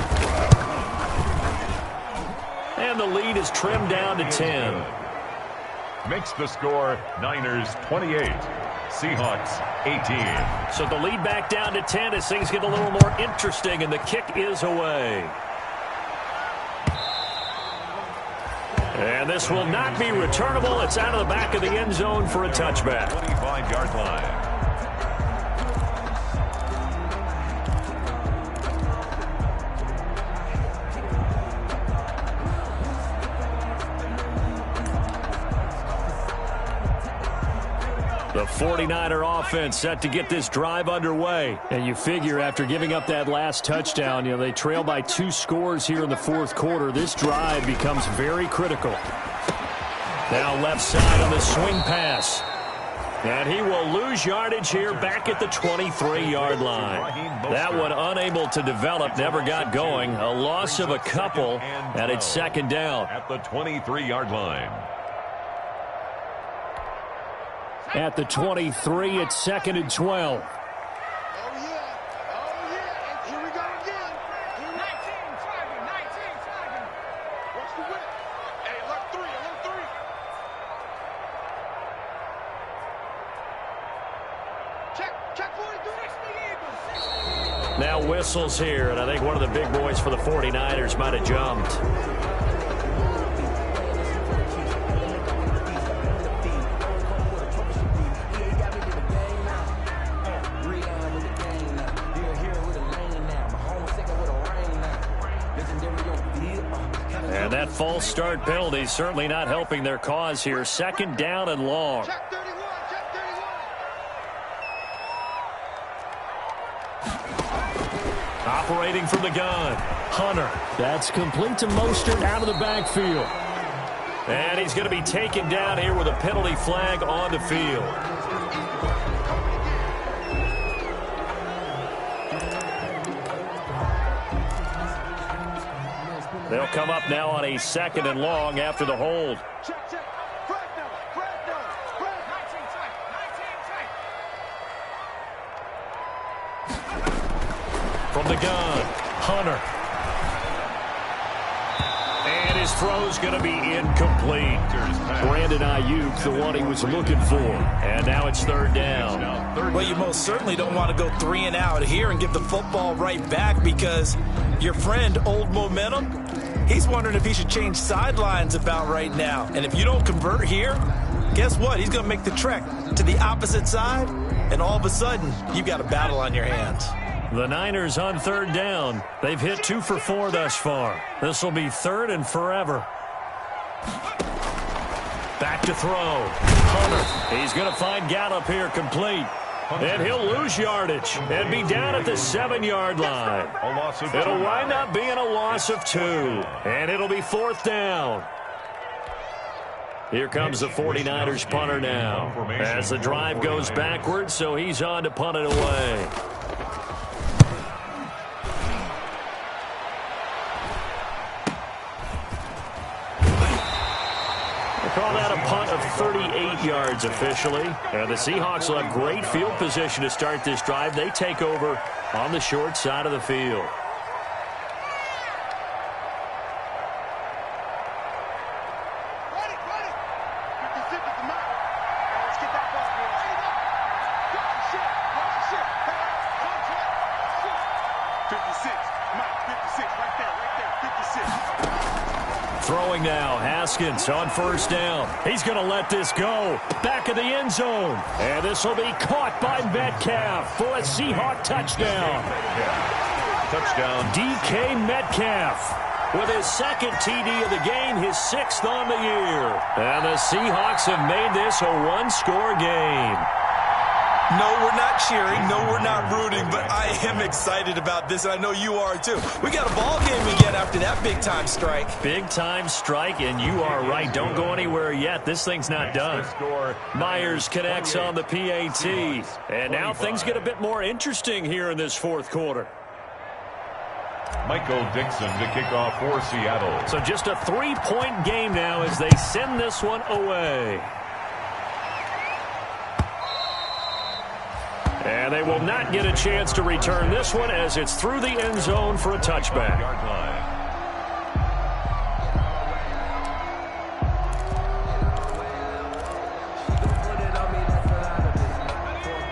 And the lead is trimmed down to 10. Makes the score Niners 28. Seahawks 18. So the lead back down to 10 as things get a little more interesting, and the kick is away. And this will not be returnable. It's out of the back of the end zone for a touchback. 25-yard line. The 49er offense set to get this drive underway. And you figure after giving up that last touchdown, they trail by 2 scores here in the 4th quarter. This drive becomes very critical. Now left side on the swing pass. And he will lose yardage here back at the 23-yard line. That one unable to develop, never got going. A loss of a couple, and it's 2nd down. At the 23-yard line. At the 23, it's 2nd and 12. Oh, yeah. Oh, yeah. And here we go again. 19, flagging. What's the win? Hey, look 3. Check. Now whistles here, and I think one of the big boys for the 49ers might have jumped. And that false start penalty certainly not helping their cause here. Second down and long. Operating from the gun, Hunter. That's complete to Mostert out of the backfield. And he's going to be taken down here with a penalty flag on the field. They'll come up now on a second and long after the hold. From the gun, Hunter. And his throw's going to be incomplete. Brandon Ayuk, the one he was looking for. And now it's third down. Well, you most certainly don't want to go 3 and out here and give the football right back, because your friend, Old Momentum, he's wondering if he should change sidelines about right now. And if you don't convert here, guess what? He's going to make the trek to the opposite side, and all of a sudden, you've got a battle on your hands. The Niners on third down. They've hit 2 for 4 thus far. This will be third and forever. Back to throw. Hunter. He's going to find Gallup here complete. And he'll lose yardage and be down at the 7-yard line. It'll wind up being a loss of 2. And it'll be fourth down. Here comes the 49ers punter now. As the drive goes backwards, so he's on to punt it away. Call that a punt of 38 yards officially. And the Seahawks will have great field position to start this drive. They take over on the short side of the field. Throwing now, Haskins on first down. He's going to let this go. Back of the end zone. And this will be caught by Metcalf for a Seahawk touchdown. Touchdown. DK Metcalf with his second TD of the game, his 6th on the year. And the Seahawks have made this a one-score game. No, we're not cheering. No, we're not rooting, but I am excited about this, and I know you are too. We got a ball game again after that big-time strike. Big-time strike, and you are right. Don't go anywhere yet. This thing's not done. Myers connects on the PAT, and now things get a bit more interesting here in this fourth quarter. Michael Dixon to kick off for Seattle. So just a 3-point game now as they send this one away. And they will not get a chance to return this one as it's through the end zone for a touchback.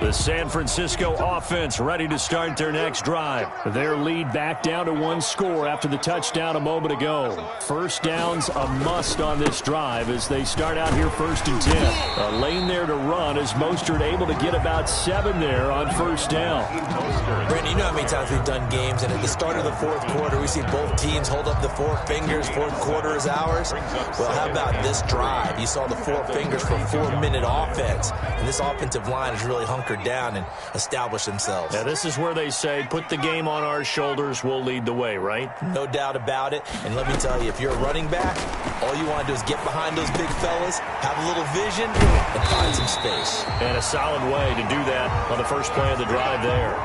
The San Francisco offense ready to start their next drive. Their lead back down to 1 score after the touchdown a moment ago. First down's a must on this drive as they start out here 1st and 10. A lane there to run as Mostert able to get about 7 there on first down. Brandon, you know how many times we've done games, and at the start of the fourth quarter, we see both teams hold up the 4 fingers. Fourth quarter is ours. Well, how about this drive? You saw the 4 fingers for a 4-minute offense, and this offensive line is really hunkered down and establish themselves. Yeah, this is where they say, put the game on our shoulders, we'll lead the way, right? No doubt about it. And let me tell you, if you're a running back, all you want to do is get behind those big fellas, have a little vision, and find some space. And a solid way to do that on the first play of the drive there.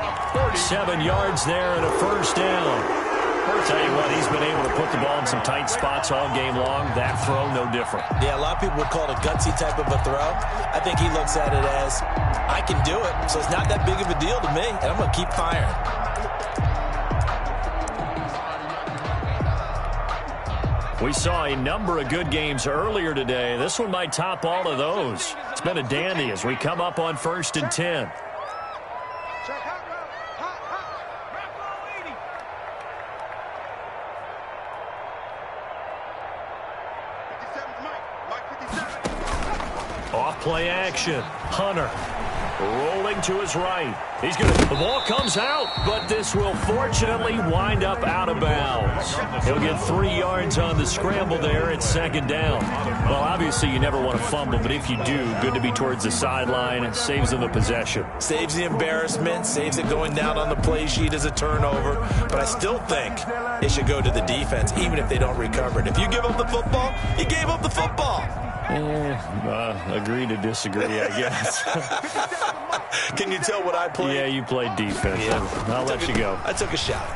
7 yards there and a first down. I'll tell you what, he's been able to put the ball in some tight spots all game long. That throw, no different. Yeah, a lot of people would call it a gutsy type of a throw. I think he looks at it as, I can do it, so it's not that big of a deal to me, and I'm going to keep firing. We saw a number of good games earlier today. This one might top all of those. It's been a dandy as we come up on 1st and 10. Play action. Hunter rolling to his right. The ball comes out, but this will fortunately wind up out of bounds. He'll get 3 yards on the scramble there at second down. Well, obviously you never want to fumble, but if you do, good to be towards the sideline. It saves them a possession. Saves the embarrassment, saves it going down on the play sheet as a turnover. But I still think it should go to the defense, even if they don't recover it. If you give up the football, you gave up the football. Agree to disagree, I guess. Can you tell what I played? Yeah, you played defense. Yeah. I'll let you go. I took a shot.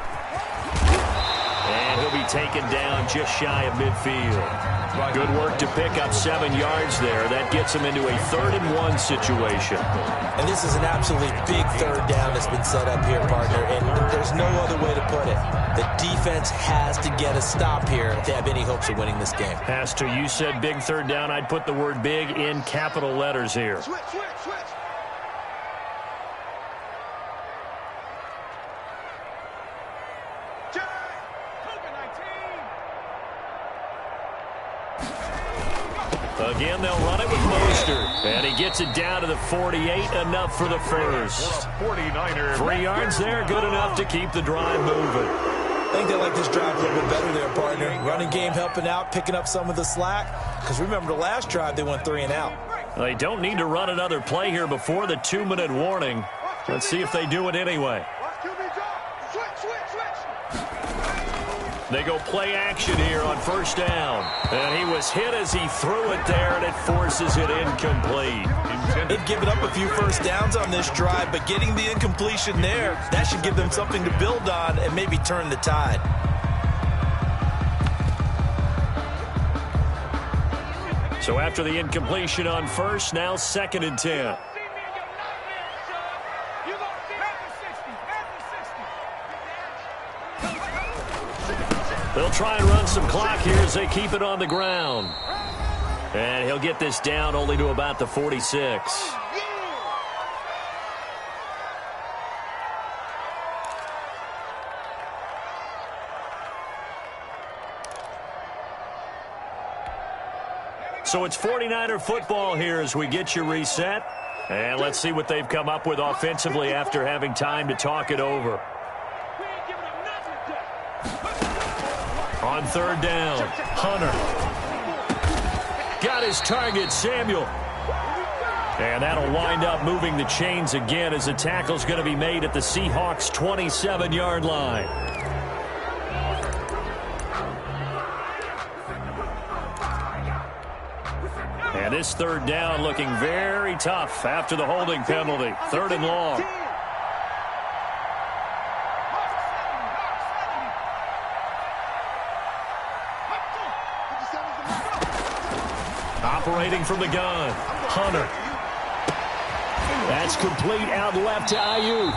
And he'll be taken down just shy of midfield. Good work to pick up 7 yards there. That gets him into a 3rd-and-1 situation. And this is an absolutely big 3rd down that's been set up here, partner. And there's no other way to put it. The defense has to get a stop here if they have any hopes of winning this game. Pastor, you said big 3rd down. I'd put the word big in capital letters here. Switch. Again, they'll run it with Mostert. And he gets it down to the 48, enough for the first. 3 yards there, good enough to keep the drive moving. I think they like this drive a little bit better there, partner. Running game helping out, picking up some of the slack. Because remember, the last drive, they went 3 and out. They don't need to run another play here before the 2-minute warning. Let's see if they do it anyway. They go play action here on 1st down. And he was hit as he threw it there, and it forces it incomplete. They've given up a few 1st downs on this drive, but getting the incompletion there, that should give them something to build on and maybe turn the tide. So after the incompletion on 1st, now 2nd and 10. They'll try and run some clock here as they keep it on the ground. And he'll get this down only to about the 46. So it's 49er football here as we get you reset. And let's see what they've come up with offensively after having time to talk it over. On 3rd down, Hunter. Got his target, Samuel. And that'll wind up moving the chains again as the tackle's going to be made at the Seahawks' 27-yard line. And this 3rd down looking very tough after the holding penalty. 3rd and long. Operating from the gun, Hunter. That's complete out left to Ayuk.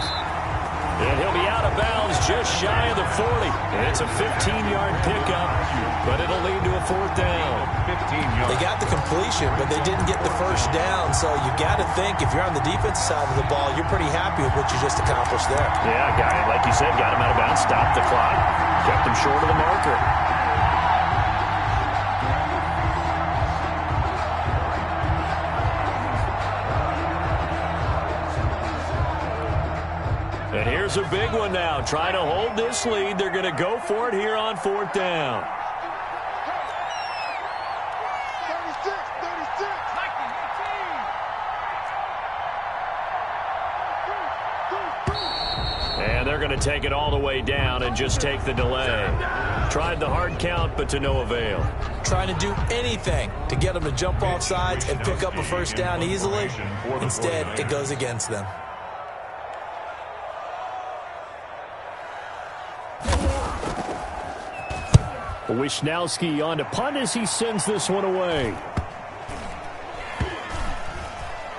And he'll be out of bounds just shy of the 40. And it's a 15-yard pickup, but it'll lead to a 4th down. They got the completion, but they didn't get the 1st down. So you got to think, if you're on the defensive side of the ball, you're pretty happy with what you just accomplished there. Yeah, like you said, got him out of bounds, stopped the clock, kept him short of the marker. And here's a big one now. Trying to hold this lead. They're going to go for it here on 4th down. And they're going to take it all the way down and just take the delay. Tried the hard count, but to no avail. Trying to do anything to get them to jump off sides and pick up a 1st down easily. Instead, it goes against them. Wisnowski on to punt as he sends this one away.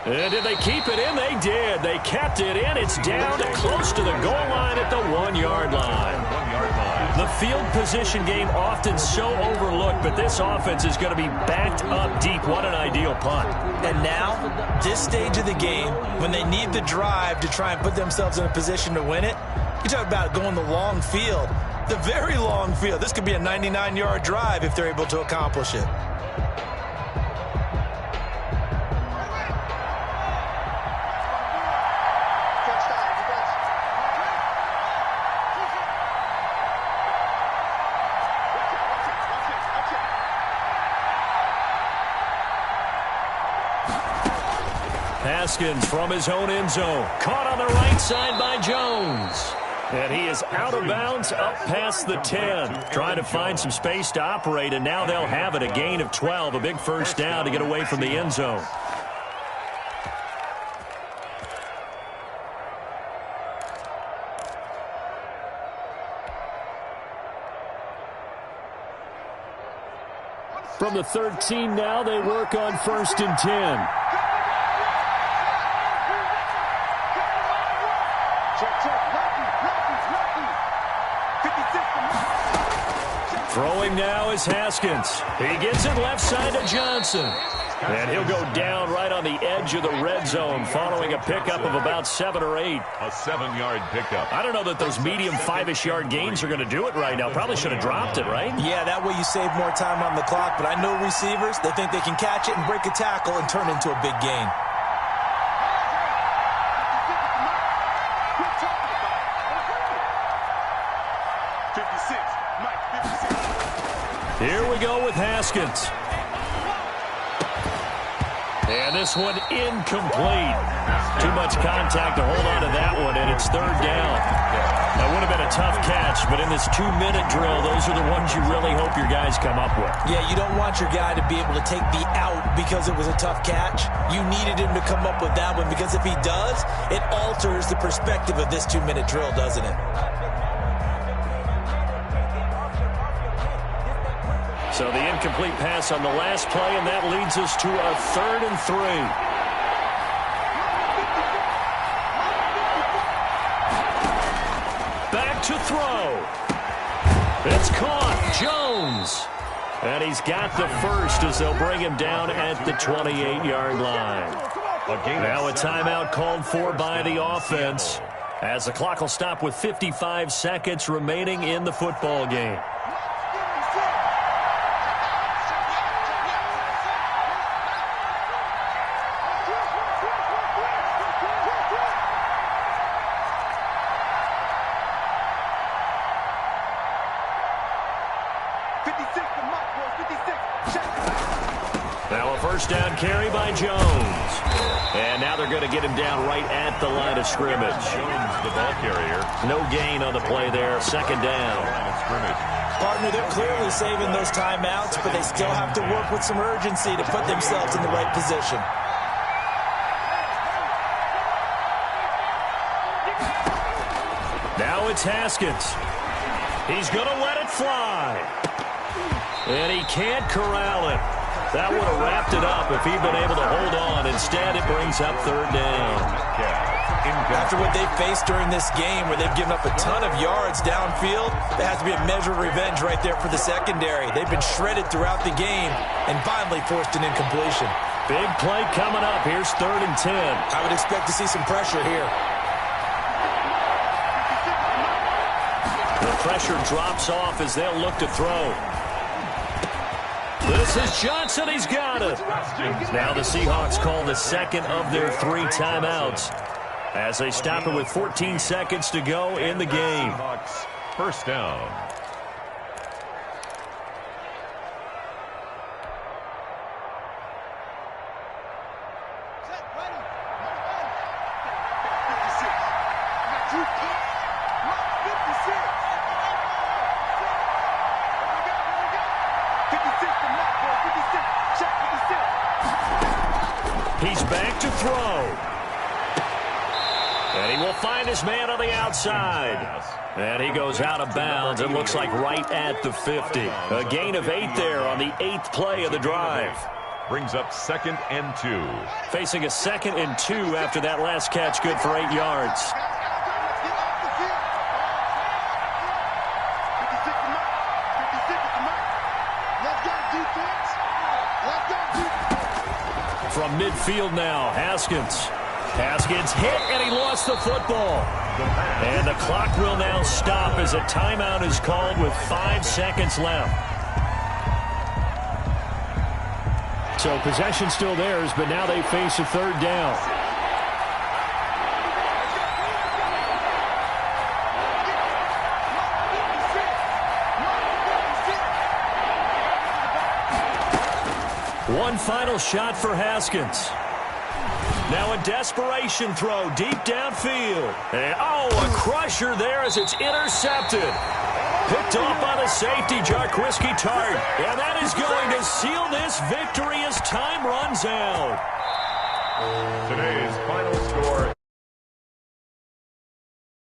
And did they keep it in? They did. They kept it in. It's down to close to the goal line at the 1-yard line. The field position game often so overlooked, but this offense is going to be backed up deep. What an ideal punt. And now, this stage of the game, when they need the drive to try and put themselves in a position to win it, you talk about going the long field. The very long field. This could be a 99-yard drive if they're able to accomplish it. Haskins from his own end zone. Caught on the right side by Jones. And he is out of bounds up past the 10. Trying to find some space to operate, and now they'll have it. A gain of 12, a big first down to get away from the end zone. From the 13 now, they work on 1st and 10. Throwing now is Haskins. He gets it left side to Johnson. And he'll go down right on the edge of the red zone following a pickup of about 7 or 8. A 7-yard pickup. I don't know that those medium 5-ish yard gains are going to do it right now. Probably should have dropped it, right? Yeah, that way you save more time on the clock. But I know receivers, they think they can catch it and break a tackle and turn into a big gain. Here we go with Haskins. And this one incomplete. Too much contact to hold on to that one, and it's 3rd down. That would have been a tough catch, but in this 2-minute drill, those are the ones you really hope your guys come up with. Yeah, you don't want your guy to be able to take the out because it was a tough catch. You needed him to come up with that one, because if he does, it alters the perspective of this 2-minute drill, doesn't it? So the incomplete pass on the last play, and that leads us to a 3rd and 3. Back to throw. It's caught. Jones. And he's got the first as they'll bring him down at the 28-yard line. Now a timeout called for by the offense, as the clock will stop with 55 seconds remaining in the football game. Now a first down carry by Jones. And now they're going to get him down right at the line of scrimmage. Jones, the ball carrier. No gain on the play there. 2nd down. Partner, they're clearly saving those timeouts, but they still have to work with some urgency to put themselves in the right position. Now it's Haskins. He's going to let it fly. And he can't corral it. That would have wrapped it up if he'd been able to hold on. Instead, it brings up 3rd down. After what they've faced during this game, where they've given up a ton of yards downfield, there has to be a measure of revenge right there for the secondary. They've been shredded throughout the game and finally forced an incompletion. Big play coming up. Here's 3rd and 10. I would expect to see some pressure here. The pressure drops off as they'll look to throw. This is Johnson. He's got it. Now the Seahawks call the 2nd of their 3 timeouts as they stop it with 14 seconds to go in the game. Seahawks, first down. He's back to throw. And he will find his man on the outside. And he goes out of bounds. It looks like right at the 50. A gain of 8 there on the 8th play of the drive. Brings up 2nd and 2. Facing a 2nd and 2 after that last catch, good for 8 yards. From midfield now, Haskins. Haskins hit, and he lost the football. And the clock will now stop as a timeout is called with 5 seconds left. So possession still theirs, but now they face a 3rd down. One final shot for Haskins. Now a desperation throw deep downfield. And, a crusher there as it's intercepted. Picked off by the safety, Jarquiski Tart. And that is going to seal this victory as time runs out. Today's final score.